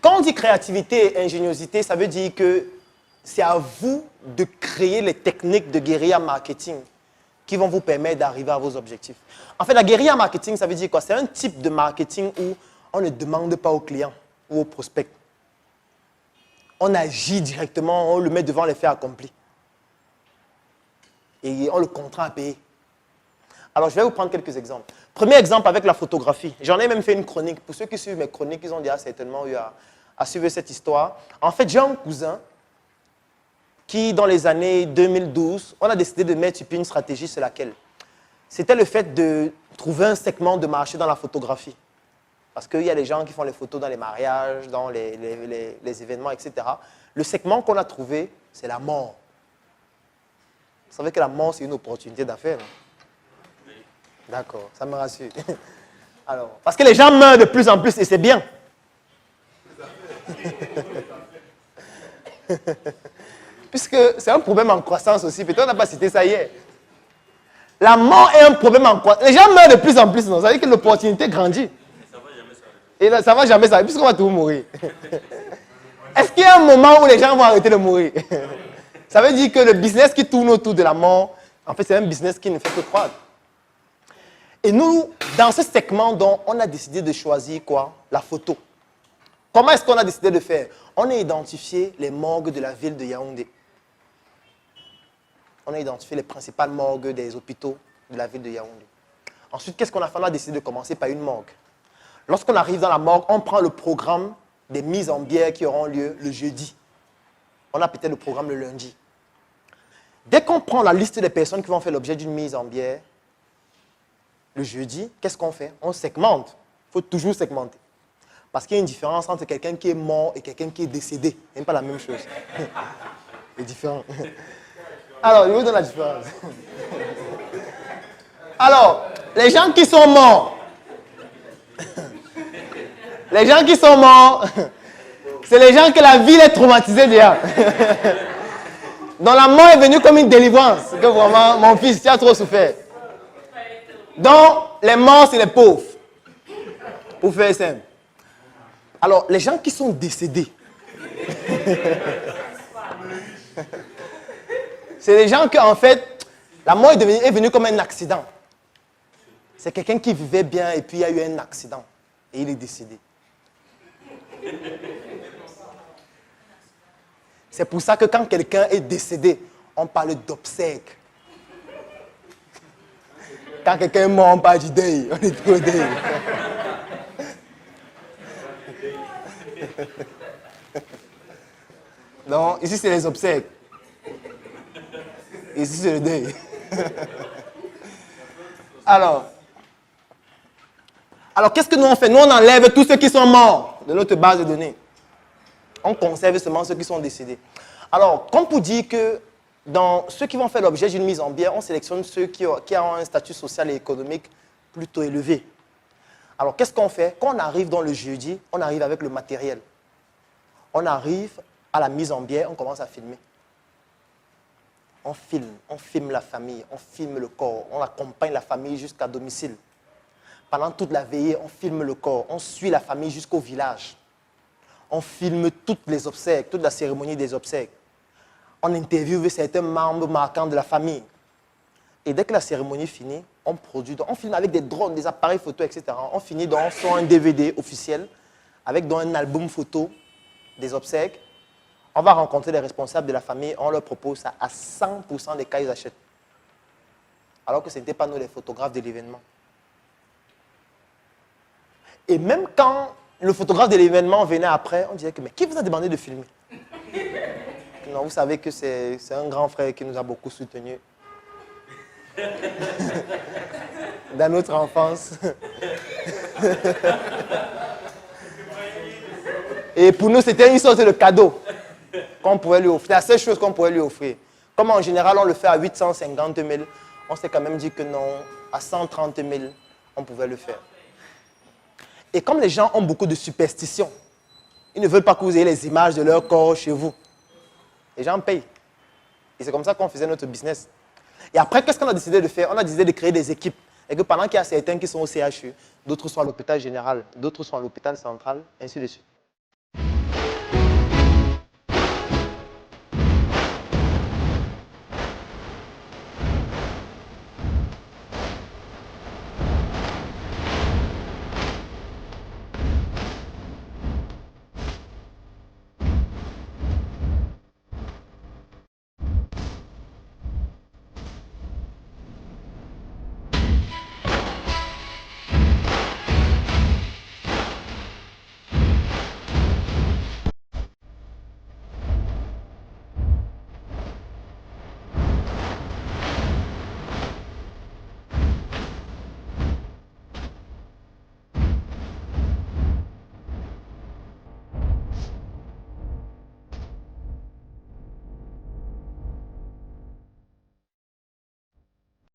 Quand on dit créativité et ingéniosité, ça veut dire que c'est à vous de créer les techniques de guérilla marketing qui vont vous permettre d'arriver à vos objectifs. En fait, la guérilla marketing, ça veut dire quoi? C'est un type de marketing où on ne demande pas aux clients ou aux prospects. On agit directement, on le met devant les faits accomplis. Et on le contraint à payer. Alors, je vais vous prendre quelques exemples. Premier exemple avec la photographie. J'en ai même fait une chronique. Pour ceux qui suivent mes chroniques, ils ont déjà certainement eu à suivre cette histoire. En fait, j'ai un cousin qui, dans les années 2012, on a décidé de mettre sur pied une stratégie sur laquelle c'était le fait de trouver un segment de marché dans la photographie. Parce qu'il y a des gens qui font les photos dans les mariages, dans les événements, etc. Le segment qu'on a trouvé, c'est la mort. Vous savez que la mort, c'est une opportunité d'affaires. D'accord, ça me rassure. Alors, parce que les gens meurent de plus en plus et c'est bien. Puisque c'est un problème en croissance aussi. Peut-être on n'a pas cité ça hier. La mort est un problème en croissance. Les gens meurent de plus en plus, non? Ça veut dire que l'opportunité grandit. Et là, ça ne va jamais s'arrêter, puisqu'on va tous mourir. Est-ce qu'il y a un moment où les gens vont arrêter de mourir? Ça veut dire que le business qui tourne autour de la mort, en fait, c'est un business qui ne fait que croître. Et nous, dans ce segment dont on a décidé de choisir quoi? La photo. Comment est-ce qu'on a décidé de faire? On a identifié les morgues de la ville de Yaoundé. On a identifié les principales morgues des hôpitaux de la ville de Yaoundé. Ensuite, qu'est-ce qu'on a fait? On a décidé de commencer par une morgue. Lorsqu'on arrive dans la morgue, on prend le programme des mises en bière qui auront lieu le jeudi. On a peut-être le programme le lundi. Dès qu'on prend la liste des personnes qui vont faire l'objet d'une mise en bière, le jeudi, qu'est-ce qu'on fait? On segmente. Il faut toujours segmenter. Parce qu'il y a une différence entre quelqu'un qui est mort et quelqu'un qui est décédé. Ce n'est pas la même chose. C'est différent. Alors, je vous donne la différence. Alors, les gens qui sont morts, les gens qui sont morts, c'est les gens que la vie les traumatisée déjà. Donc la mort est venue comme une délivrance. Que vraiment, mon fils, tu as trop souffert. Donc, les morts, c'est les pauvres. Pour faire simple. Alors, les gens qui sont décédés, c'est les gens qui, en fait, la mort est venue comme un accident. C'est quelqu'un qui vivait bien et puis il y a eu un accident. Et il est décédé. C'est pour ça que quand quelqu'un est décédé, on parle d'obsèques. Quand quelqu'un est mort, on parle du deuil. On est tout au deuil. Non, ici c'est les obsèques. Ici c'est le deuil. Alors qu'est-ce que nous on fait? Nous on enlève tous ceux qui sont morts de notre base de données. On conserve seulement ceux qui sont décédés. Alors, comme pour dire que dans ceux qui vont faire l'objet d'une mise en bière, on sélectionne ceux qui ont un statut social et économique plutôt élevé. Alors, qu'est-ce qu'on fait? Quand on arrive dans le jeudi, on arrive avec le matériel. On arrive à la mise en bière, on commence à filmer. On filme la famille, on filme le corps, on accompagne la famille jusqu'à domicile. Pendant toute la veillée, on filme le corps, on suit la famille jusqu'au village. On filme toutes les obsèques, toute la cérémonie des obsèques. On interviewe certains membres marquants de la famille. Et dès que la cérémonie finit, on produit, on filme avec des drones, des appareils photo, etc. On finit donc sur un DVD officiel, avec donc un album photo des obsèques. On va rencontrer les responsables de la famille, on leur propose ça à 100% des cas, ils achètent. Alors que ce n'était pas nous les photographes de l'événement. Et même quand le photographe de l'événement venait après, on disait que mais qui vous a demandé de filmer? Non, vous savez que c'est un grand frère qui nous a beaucoup soutenus. Dans notre enfance. Et pour nous, c'était une sorte de cadeau qu'on pouvait lui offrir. La seule chose qu'on pouvait lui offrir. Comme en général, on le fait à 850 000, on s'est quand même dit que non, à 130 000, on pouvait le faire. Et comme les gens ont beaucoup de superstitions, ils ne veulent pas que vous ayez les images de leur corps chez vous. Les gens payent. Et c'est comme ça qu'on faisait notre business. Et après, qu'est-ce qu'on a décidé de faire? On a décidé de créer des équipes. Et que pendant qu'il y a certains qui sont au CHU, d'autres sont à l'hôpital général, d'autres sont à l'hôpital central, ainsi de suite.